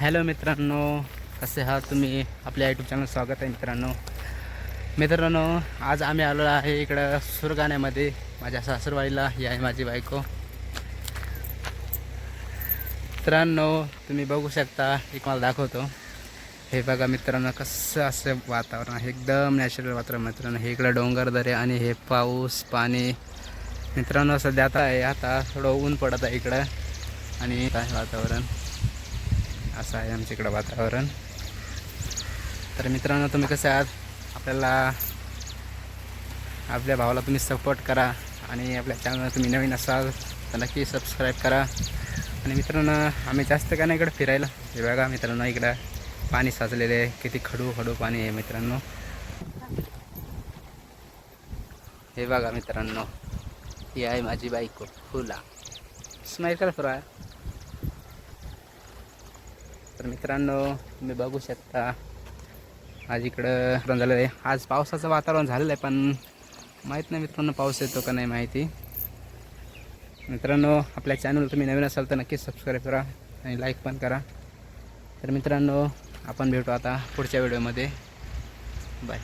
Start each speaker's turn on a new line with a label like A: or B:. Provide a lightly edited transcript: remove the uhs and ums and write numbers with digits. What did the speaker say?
A: Hello मित्रांनो, कसे आहात तुम्ही? आपल्या यूट्यूब चॅनल स्वागत आहे मित्रांनो. आज आम्ही आलो आहे इकडं सुरगाण्यामध्ये. माझ्या सासरवाडीला ही आहे माझी बायको. मित्रांनो तुम्ही बघू शकता, एक मला दाखवतो. हे बघा मित्रांनो, कसं असं वातावरण आहे, एकदम नॅचरल वातावरण मित्रांनो. हे इकडं डोंगर दरे आणि हे पाऊस पाणी मित्रांनो. सध्या आता थोडं ऊन पडत आहे इकडं आणि वातावरण असं आहे आमच्या इकडं वातावरण. तर मित्रांनो तुम्ही कसे आहात? आपल्या भावाला तुम्ही सपोर्ट करा आणि आपल्या चॅनलला तुम्ही नवीन असाल तर नक्की सबस्क्राईब करा. आणि मित्रांनो आम्ही जास्त का नाही इकडं फिरायला. हे बघा मित्रांनो, इकडं पाणी साचलेले आहे, किती खडू खडू पाणी आहे मित्रांनो. हे बघा मित्रांनो, ही आहे माझी बायको फुला. स्माईल करा थोडा. तर मित्रांनो तुम्ही बघू शकता, आज इकडं झालं आहे. आज पावसाचं वातावरण झालेलं आहे, पण माहीत नाही मित्रांनो पाऊस येतो का नाही माहिती. मित्रांनो आपल्या चॅनल तुम्ही नवीन असाल तर नक्कीच सबस्क्राईब करा आणि लाईक पण करा. तर मित्रांनो आपण भेटू आता पुढच्या व्हिडिओमध्ये. बाय.